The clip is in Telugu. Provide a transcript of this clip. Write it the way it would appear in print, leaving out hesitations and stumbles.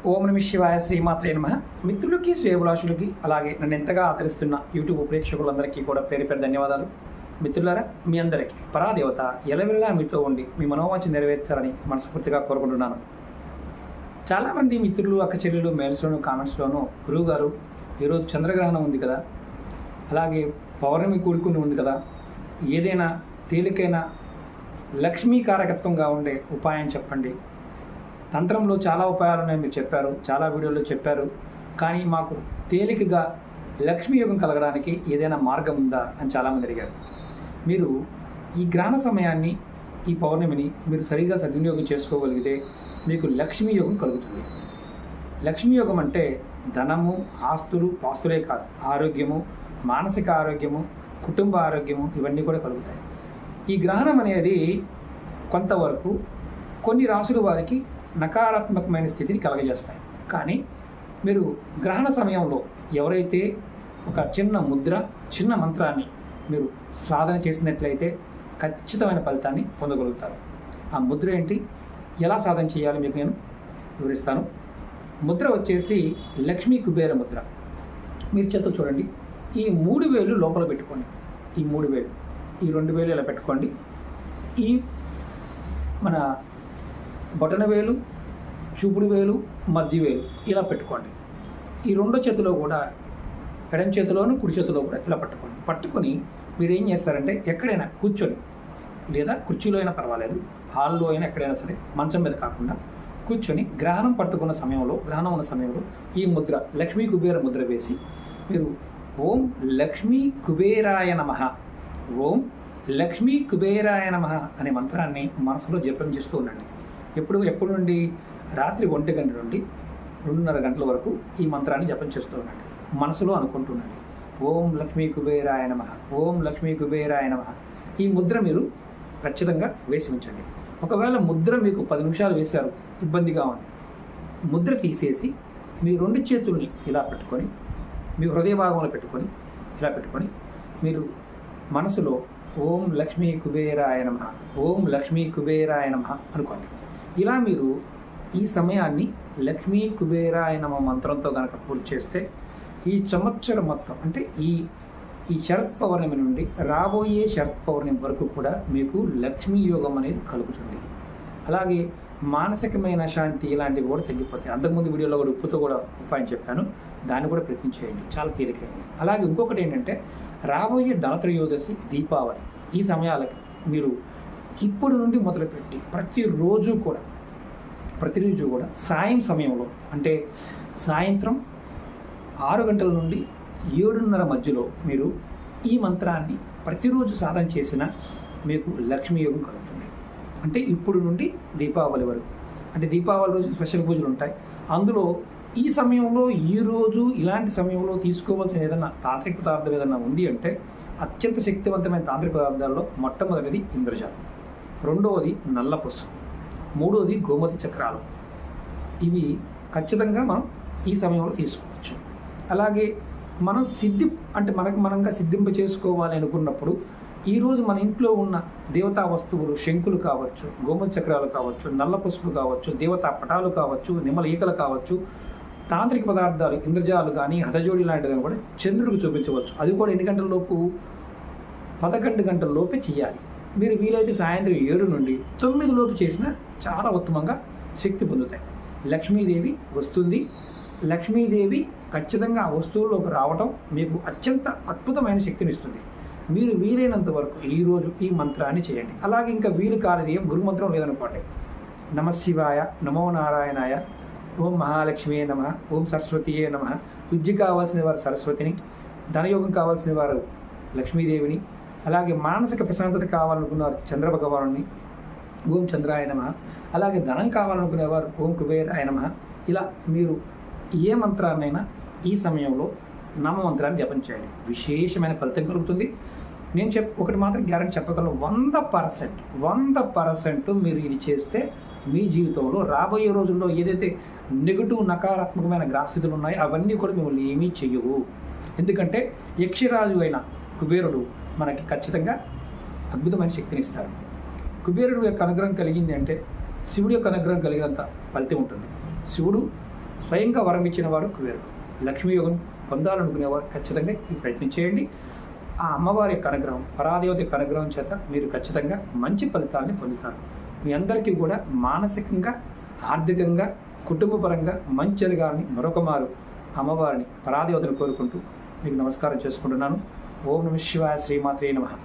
ఓం నమ శివాయ, శ్రీమాత్రే నమః. మిత్రులకి, శ్రేయభిలాషులకి, అలాగే నన్ను ఎంతగా ఆదరిస్తున్న యూట్యూబ్ ప్రేక్షకులందరికీ కూడా పేరు పేరు ధన్యవాదాలు. మిత్రులారా, మీ అందరికీ పరాదేవత ఎలవెల్లా మీతో ఉండి మీ మనోవాంఛ నెరవేర్చాలని మనస్ఫూర్తిగా కోరుకుంటున్నాను. చాలామంది మిత్రులు, అక్క చెల్లెలు మెయిల్స్లోను, కామెంట్స్లోనూ గురువుగారు ఈరోజు చంద్రగ్రహణం ఉంది కదా, అలాగే పౌర్ణమి కూడుకుని ఉంది కదా, ఏదైనా తేలికైన లక్ష్మీ కారకత్వంగా ఉండే ఉపాయం చెప్పండి. తంత్రంలో చాలా ఉపాయాలు ఉన్నాయి, మీరు చెప్పారు, చాలా వీడియోలో చెప్పారు. కానీ మాకు తేలికగా లక్ష్మీ యోగం కలగడానికి ఏదైనా మార్గం ఉందా అని చాలామంది అడిగారు. మీరు ఈ గ్రహణ సమయాన్ని, ఈ పౌర్ణమిని మీరు సరిగా సద్వినియోగం చేసుకోగలిగితే మీకు లక్ష్మీ యోగం కలుగుతుంది. లక్ష్మీ యోగం అంటే ధనము, ఆస్తులు, పాస్తులే కాదు, ఆరోగ్యము, మానసిక ఆరోగ్యము, కుటుంబ ఆరోగ్యము, ఇవన్నీ కూడా కలుగుతాయి. ఈ గ్రహణం అనేది కొంతవరకు కొన్ని రాసుల వారికి నకారాత్మకమైన స్థితిని కలగజేస్తాయి. కానీ మీరు గ్రహణ సమయంలో ఎవరైతే ఒక చిన్న ముద్ర, చిన్న మంత్రాన్ని మీరు సాధన చేసినట్లయితే ఖచ్చితమైన ఫలితాన్ని పొందగలుగుతారు. ఆ ముద్ర ఏంటి, ఎలా సాధన చేయాలో మీకు నేను వివరిస్తాను. ముద్ర వచ్చేసి లక్ష్మీ కుబేర ముద్ర. మీరు చేతులు చూడండి, ఈ 3 వేలు లోపల పెట్టుకోండి. ఈ 3 వేలు, ఈ 2 వేలు ఇలా పెట్టుకోండి. ఈ మన బొటన వేలు, చూపుడు వేలు, మధ్య వేలు ఇలా పెట్టుకోండి. ఈ 2 చేతిలో కూడా, ఎడం చేతిలోను కుడి చేతిలో కూడా ఇలా పట్టుకొని మీరు ఏం చేస్తారంటే ఎక్కడైనా కూర్చొని, లేదా కుర్చీలో అయినా పర్వాలేదు, హాల్లో అయినా ఎక్కడైనా సరే, మంచం మీద కాకుండా కూర్చొని గ్రహణం పట్టుకున్న సమయంలో, గ్రహణం ఉన్న సమయంలో ఈ ముద్ర లక్ష్మీ కుబేర ముద్ర వేసి మీరు ఓం లక్ష్మీ కుబేరాయ నమః, ఓం లక్ష్మీ కుబేరాయ నమః అనే మంత్రాన్ని మనసులో జపం చేస్తూ ఉండండి. ఎప్పుడు నుండి రాత్రి 1 గంట నుండి 2:30 గంటల వరకు ఈ మంత్రాన్ని జపం చేస్తూ ఉండండి. మనసులో అనుకుంటుండండి, ఓం లక్ష్మీ కుబేరాయ నమః, ఓం లక్ష్మీ కుబేరాయ నమః. ఈ ముద్ర మీరు ఖచ్చితంగా వేసి ఉంచండి. ఒకవేళ ముద్ర మీకు 10 నిమిషాలు వేశారు, ఇబ్బందిగా ఉంది, ముద్ర తీసేసి మీ 2 చేతుల్ని ఇలా పెట్టుకొని, మీ హృదయ భాగంలో పెట్టుకొని, ఇలా పెట్టుకొని మీరు మనసులో ఓం లక్ష్మీ కుబేరాయ నమః, ఓం లక్ష్మీ కుబేరాయ నమః అనుకోండి. ఇలా మీరు ఈ సమయాన్ని లక్ష్మీ కుబేరాయ నమః మంత్రంతో కనుక పూర్తి చేస్తే ఈ సంవత్సరం మొత్తం, అంటే ఈ శరత్ పౌర్ణమి నుండి రాబోయే శరత్ పౌర్ణమి వరకు కూడా మీకు లక్ష్మీ యోగం అనేది కలుగుతుంది. అలాగే మానసికమైన శాంతి ఇలాంటివి కూడా తగ్గిపోతాయి. అంతకుముందు వీడియోలో కూడా ఉప్పుతో కూడా ఉపాయం చెప్పాను, దాన్ని కూడా ప్రయత్నించేయండి, చాలా తేలికైంది. అలాగే ఇంకొకటి ఏంటంటే రాబోయే ధనత్రయోదశి, దీపావళి, ఈ సమయాలకి మీరు ఇప్పుడు నుండి మొదలుపెట్టి ప్రతిరోజు కూడా సమయంలో, అంటే సాయంత్రం 6 గంటల నుండి 7:30 మధ్యలో మీరు ఈ మంత్రాన్ని ప్రతిరోజు సాధన చేసినా మీకు లక్ష్మీ యోగం కలుగుతుంది. అంటే ఇప్పుడు నుండి దీపావళి వరకు, అంటే దీపావళి రోజు స్పెషల్ పూజలు ఉంటాయి. అందులో ఈ సమయంలో, ఈరోజు ఇలాంటి సమయంలో తీసుకోవాల్సిన ఏదైనా తాంత్రిక పదార్థం ఏదైనా ఉంది అంటే అత్యంత శక్తివంతమైన తాంత్రిక పదార్థాల్లో మొట్టమొదటిది ఇంద్రజాలం, రెండవది నల్ల పసుపు, మూడవది గోమతి చక్రాలు. ఇవి ఖచ్చితంగా మనం ఈ సమయంలో తీసుకోవచ్చు. అలాగే మనం మనంగా సిద్ధింప చేసుకోవాలి అనుకున్నప్పుడు ఈరోజు మన ఇంట్లో ఉన్న దేవతా వస్తువులు, శంకులు కావచ్చు, గోమతి చక్రాలు కావచ్చు, నల్ల పసుపు కావచ్చు, దేవతా పటాలు కావచ్చు, నిమ్మల ఈకలు కావచ్చు, తాంత్రిక పదార్థాలు ఇంద్రజాలు కానీ, హతజోడి లాంటివి కూడా చంద్రుడికి చూపించవచ్చు. అది కూడా ఎన్ని గంటల లోపు? 11 గంటల లోపే చేయాలి. మీరు వీలైతే సాయంత్రం 7 నుండి 9 లోపు చేసినా చాలా ఉత్తమంగా శక్తి పొందుతాయి. లక్ష్మీదేవి వస్తుంది. లక్ష్మీదేవి ఖచ్చితంగా ఆ వస్తువుల్లోకి రావటం మీకు అత్యంత అద్భుతమైన శక్తిని ఇస్తుంది. మీరు వీలైనంత వరకు ఈరోజు ఈ మంత్రాన్ని చేయండి. అలాగే ఇంకా వీలు కాలేదు, ఏం గురుమంత్రం లేదనుకోండి, నమశివాయ, నమో నారాయణాయ, ఓం మహాలక్ష్మియే నమః, ఓం సరస్వతియే నమః. విద్య కావాల్సిన వారు సరస్వతిని, ధనయోగం కావాల్సిన వారు లక్ష్మీదేవిని, అలాగే మానసిక ప్రశాంతత కావాలనుకున్నవారు చంద్రభగవానుని, ఓం చంద్రాయ నమః. అలాగే ధనం కావాలనుకునేవారు ఓం కుబేరాయ నమః. ఇలా మీరు ఏ మంత్రాన్నైనా ఈ సమయంలో నామమంత్రాన్ని జపం చేయండి, విశేషమైన ఫలితం కలుగుతుంది. నేను ఒకటి మాత్రం గ్యారెంటీ చెప్పగలను, 100% మీరు ఇది చేస్తే మీ జీవితంలో రాబోయే రోజుల్లో ఏదైతే నెగటివ్, నకారాత్మకమైన గ్రహస్థితులు ఉన్నాయో అవన్నీ కూడా మిమ్మల్ని ఏమీ చెయ్యవు. ఎందుకంటే యక్షరాజు అయిన కుబేరుడు మనకి ఖచ్చితంగా అద్భుతమైన శక్తిని ఇస్తారు. కుబేరుడు యొక్క అనుగ్రహం కలిగింది అంటే శివుడి యొక్క అనుగ్రహం కలిగినంత ఫలితం ఉంటుంది. శివుడు స్వయంగా వరం ఇచ్చిన వాడు కుబేరుడు. లక్ష్మీ యోగం పొందాలనుకునేవారు ఖచ్చితంగా ఈ ప్రయత్నం చేయండి. ఆ అమ్మవారి యొక్క అనుగ్రహం, పరాదేవత యొక్క అనుగ్రహం చేత మీరు ఖచ్చితంగా మంచి ఫలితాలని పొందుతారు. మీ అందరికీ కూడా మానసికంగా, ఆర్థికంగా, కుటుంబపరంగా మంచి జరగాలని మరొక మారు అమ్మవారిని, పరాదేవతను కోరుకుంటూ మీకు నమస్కారం చేసుకుంటున్నాను. ఓం నమః శివాయ. శ్రీమాత్రే నమః.